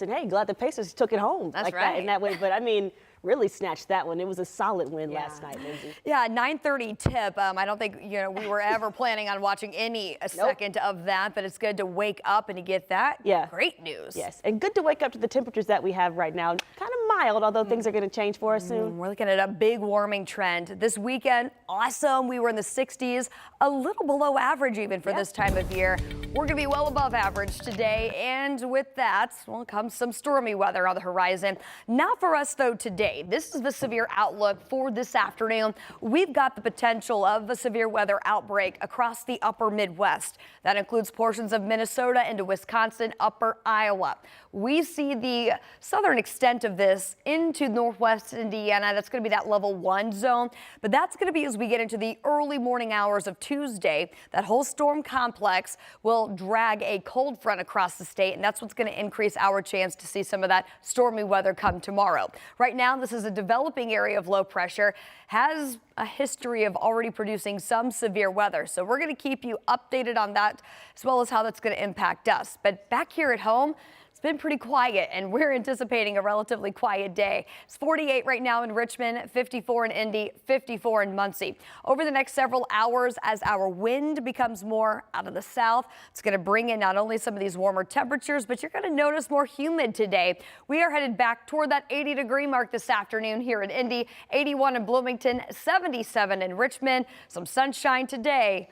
And hey, glad the Pacers took it home That's like right. that in that way. But I mean, really snatched that one. It was a solid win last night, Lindsay. Yeah, 9:30 tip. I don't think we were ever planning on watching a second of that, but it's good to wake up and to get that. Yeah. Great news. Yes, and good to wake up to the temperatures that we have right now. Kind of mild, although things are going to change for us soon. We're looking at a big warming trend this weekend. Awesome. We were in the 60s, a little below average even for this time of year. We're going to be well above average today, and with that, well, comes some stormy weather on the horizon. Not for us, though, today. This is the severe outlook for this afternoon. We've got the potential of a severe weather outbreak across the upper Midwest. That includes portions of Minnesota into Wisconsin, upper Iowa. We see the southern extent of this into northwest Indiana. That's going to be that level 1 zone, but that's going to be as we get into the early morning hours of Tuesday. That whole storm complex will drag a cold front across the state, and that's what's going to increase our chance to see some of that stormy weather come tomorrow. Right now, this is a developing area of low pressure, has a history of already producing some severe weather. So we're going to keep you updated on that, as well as how that's going to impact us. But back here at home, it's been pretty quiet, and we're anticipating a relatively quiet day. It's 48 right now in Richmond, 54 in Indy, 54 in Muncie. Over the next several hours, as our wind becomes more out of the south, it's going to bring in not only some of these warmer temperatures, but you're going to notice more humid today. We are headed back toward that 80-degree mark this afternoon here in Indy, 81 in Bloomington, 77 in Richmond. Some sunshine today.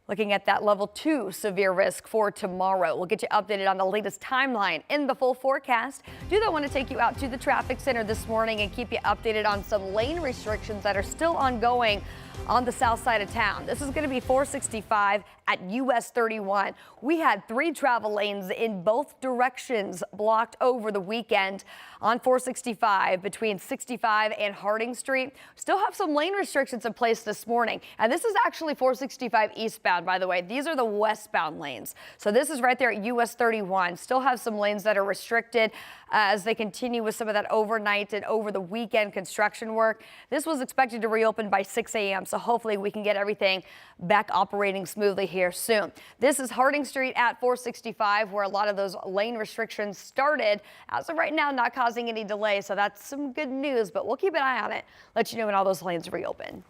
Looking at that level 2 severe risk for tomorrow. We'll get you updated on the latest timeline in the full forecast. Do want to take you out to the traffic center this morning and keep you updated on some lane restrictions that are still ongoing on the south side of town. This is going to be 465 at US 31. We had 3 travel lanes in both directions blocked over the weekend on 465 between 65 and Harding Street. Still have some lane restrictions in place this morning. And this is actually 465 eastbound, by the way. These are the westbound lanes. So this is right there at US 31. Still have some lanes that are restricted as they continue with some of that overnight and over the weekend construction work. This was expected to reopen by 6 a.m. So hopefully we can get everything back operating smoothly here soon. This is Harding Street at 465, where a lot of those lane restrictions started. As of right now, not causing any delay, so that's some good news, but we'll keep an eye on it, let you know when all those lanes reopen.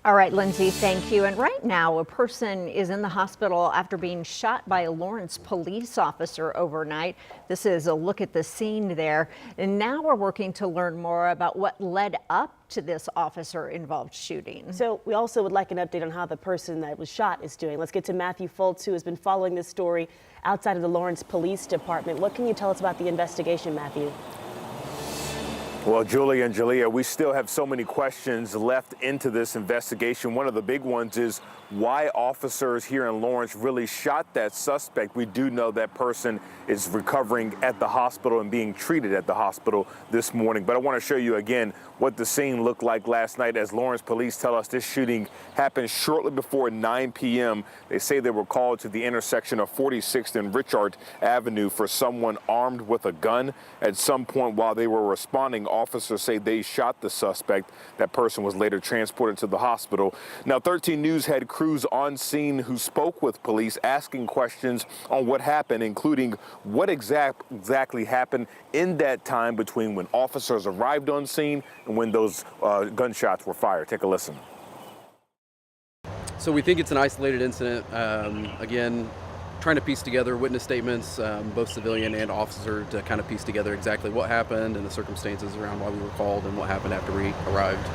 All right, Lindsay, thank you. And right now, a person is in the hospital after being shot by a Lawrence police officer overnight. This is a look at the scene there. And now we're working to learn more about what led up to this officer-involved shooting. So we also would like an update on how the person that was shot is doing. Let's get to Matthew Foltz, who has been following this story outside of the Lawrence Police Department. What can you tell us about the investigation, Matthew? Well, Julie and Jalea, we still have so many questions left into this investigation. One of the big ones is why officers here in Lawrence really shot that suspect. We do know that person is recovering at the hospital and being treated at the hospital this morning. But I want to show you again what the scene looked like last night. As Lawrence police tell us, this shooting happened shortly before 9 p.m. They say they were called to the intersection of 46th and Richard Avenue for someone armed with a gun. At some point while they were responding, officers say they shot the suspect. That person was later transported to the hospital. Now, 13 News had crews on scene who spoke with police asking questions on what happened, including what exactly happened in that time between when officers arrived on scene and when those gunshots were fired. Take a listen. So we think it's an isolated incident. Again, trying to piece together witness statements, both civilian and officer, to kind of piece together exactly what happened and the circumstances around why we were called and what happened after we arrived.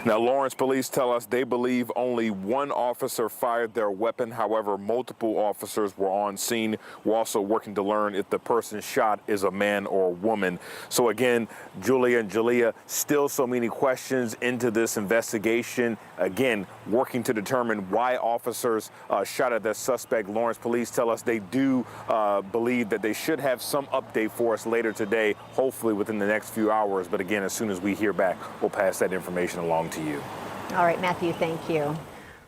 Now, Lawrence police tell us they believe only one officer fired their weapon. However, multiple officers were on scene. We're also working to learn if the person shot is a man or a woman. So again, Julia and Jalea, still so many questions into this investigation. Again, working to determine why officers shot at that suspect. Lawrence police tell us they do believe that they should have some update for us later today, hopefully within the next few hours. But again, as soon as we hear back, we'll pass that information along to you. All right, Matthew, thank you.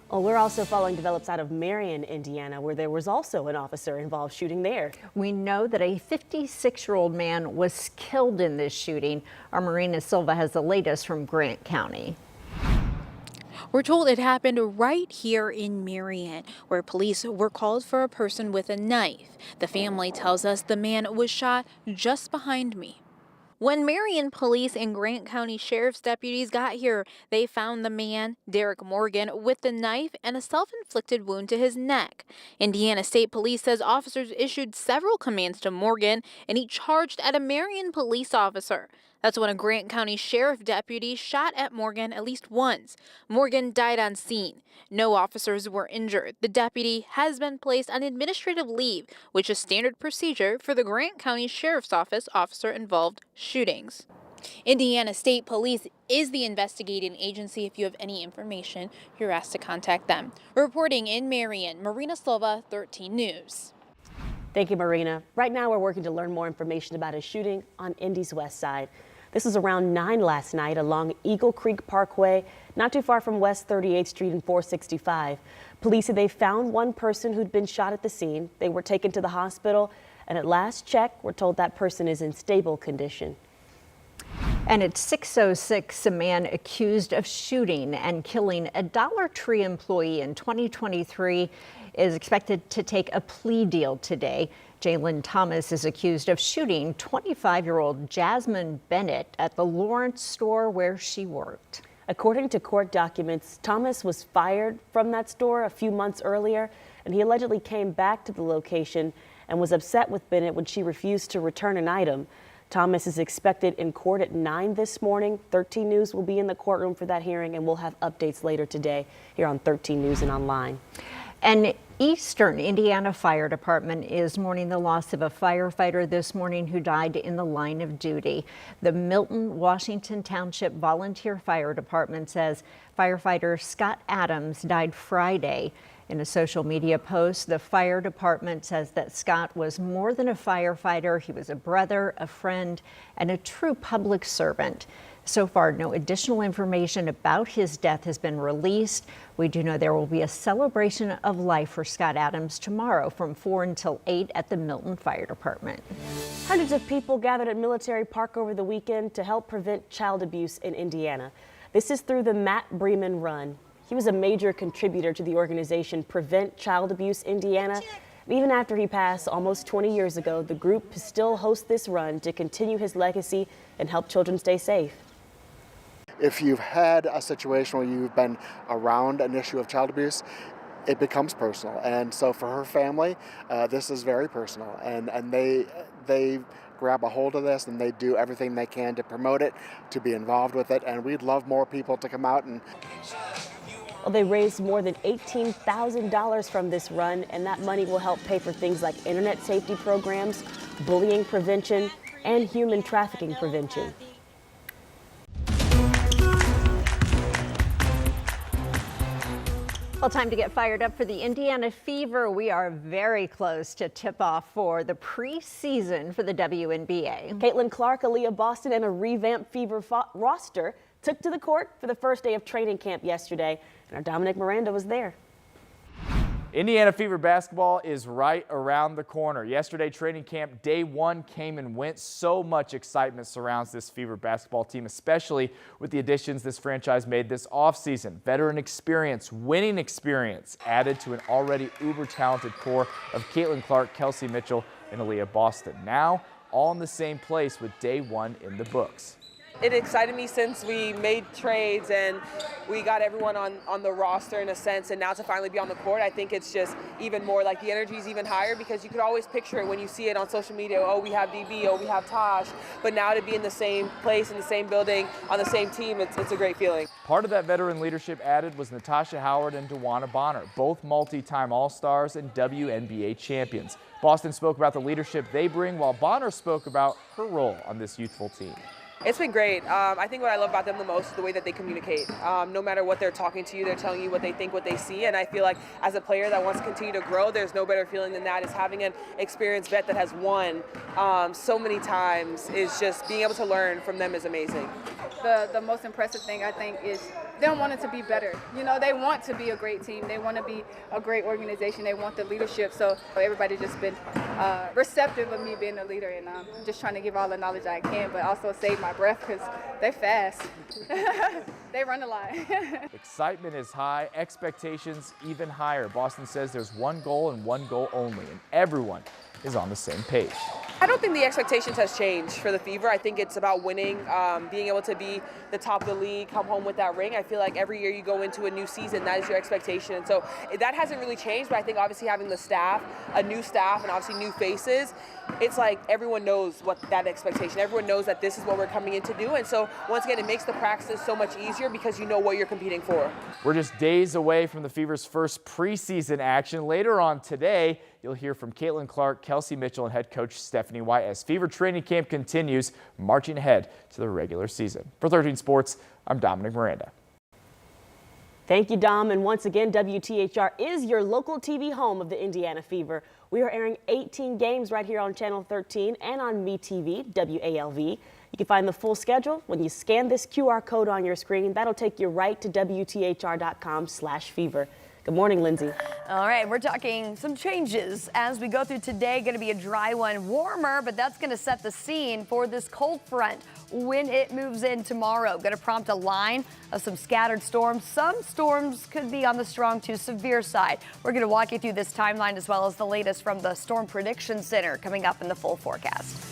Well, we're also following develops out of Marion, Indiana, where there was also an officer involved shooting there. We know that a 56-year-old man was killed in this shooting. Our Marina Silva has the latest from Grant County. We're told it happened right here in Marion, where police were called for a person with a knife. The family tells us the man was shot just behind me. When Marion Police and Grant County Sheriff's deputies got here, they found the man, Derek Morgan, with the knife and a self-inflicted wound to his neck. Indiana State Police says officers issued several commands to Morgan, and he charged at a Marion police officer. That's when a Grant County Sheriff deputy shot at Morgan at least once. Morgan died on scene. No officers were injured. The deputy has been placed on administrative leave, which is standard procedure for the Grant County Sheriff's Office officer-involved shootings. Indiana State Police is the investigating agency. If you have any information, you're asked to contact them. Reporting in Marion, Marina Silva, 13 News. Thank you, Marina. Right now, we're working to learn more information about a shooting on Indy's west side. This was around 9 last night along Eagle Creek Parkway, not too far from West 38th Street and 465. Police said they found one person who'd been shot at the scene. They were taken to the hospital, and at last check, we're told that person is in stable condition. And at 6:06, a man accused of shooting and killing a Dollar Tree employee in 2023 is expected to take a plea deal today. Jalen Thomas is accused of shooting 25-year-old Jasmine Bennett at the Lawrence store where she worked. According to court documents, Thomas was fired from that store a few months earlier, and he allegedly came back to the location and was upset with Bennett when she refused to return an item. Thomas is expected in court at 9 this morning. 13 News will be in the courtroom for that hearing, and we'll have updates later today here on 13 News and online. An Eastern Indiana Fire Department is mourning the loss of a firefighter this morning who died in the line of duty. The Milton, Washington Township Volunteer Fire Department says firefighter Scott Adams died Friday. In a social media post, the fire department says that Scott was more than a firefighter. He was a brother, a friend, and a true public servant. So far, no additional information about his death has been released. We do know there will be a celebration of life for Scott Adams tomorrow from 4 until 8 at the Milton Fire Department. Hundreds of people gathered at Military Park over the weekend to help prevent child abuse in Indiana. This is through the Matt Bremen Run. He was a major contributor to the organization Prevent Child Abuse Indiana. Even after he passed almost 20 years ago, the group still hosts this run to continue his legacy and help children stay safe. If you've had a situation where you've been around an issue of child abuse, it becomes personal. And so for her family, this is very personal. And they grab a hold of this and they do everything they can to promote it, to be involved with it. And we'd love more people to come out and... Well, they raised more than $18,000 from this run, and that money will help pay for things like internet safety programs, bullying prevention, and human trafficking prevention. Well, time to get fired up for the Indiana Fever. We are very close to tip-off for the preseason for the WNBA. Caitlin Clark, Aaliyah Boston, and a revamped Fever roster took to the court for the first day of training camp yesterday, and our Dominic Miranda was there. Indiana Fever basketball is right around the corner. Yesterday, training camp day 1 came and went. So much excitement surrounds this Fever basketball team, especially with the additions this franchise made this offseason. Veteran experience, winning experience added to an already uber-talented core of Caitlin Clark, Kelsey Mitchell, and Aaliyah Boston. Now, all in the same place with day 1 in the books. It excited me since we made trades and we got everyone on the roster in a sense, and now to finally be on the court, I think it's just even more like the energy is even higher, because you could always picture it when you see it on social media. Oh, we have DB, oh, we have Tosh, but now to be in the same place, in the same building, on the same team, it's a great feeling. Part of that veteran leadership added was Natasha Howard and DeWanna Bonner, both multi-time All-Stars and WNBA champions. Boston spoke about the leadership they bring, while Bonner spoke about her role on this youthful team. It's been great. I think what I love about them the most is the way that they communicate. No matter what they're talking to you, they're telling you what they think, what they see, and I feel like as a player that wants to continue to grow, there's no better feeling than that, is having an experienced vet that has won so many times. Is just being able to learn from them is amazing. The most impressive thing, I think, is them wanting to be better. You know, they want to be a great team. They want to be a great organization. They want the leadership. So everybody just been receptive of me being a leader, and just trying to give all the knowledge I can, but also save my breath because they fast. They run a lot. Excitement is high, expectations even higher. Boston says there's one goal and one goal only, and everyone is on the same page. I don't think the expectations has changed for the Fever. I think it's about winning, being able to be the top of the league, come home with that ring. I feel like every year you go into a new season, that is your expectation. And so that hasn't really changed, but I think obviously having the staff, a new staff, and obviously new faces, it's like everyone knows what that expectation, everyone knows that this is what we're coming in to do. And so once again, it makes the practices so much easier because you know what you're competing for. We're just days away from the Fever's first preseason action. Later on today, you'll hear from Caitlin Clark, Kelsey Mitchell, and head coach Stephanie White as Fever training camp continues, marching ahead to the regular season. For 13 Sports, I'm Dominic Miranda. Thank you, Dom. And once again, WTHR is your local TV home of the Indiana Fever. We are airing 18 games right here on Channel 13 and on MeTV, WALV. You can find the full schedule when you scan this QR code on your screen. That'll take you right to WTHR.com/fever. Good morning, Lindsay. All right, we're talking some changes as we go through today. Going to be a dry one, warmer, but that's going to set the scene for this cold front when it moves in tomorrow. Going to prompt a line of some scattered storms. Some storms could be on the strong to severe side. We're going to walk you through this timeline as well as the latest from the Storm Prediction Center coming up in the full forecast.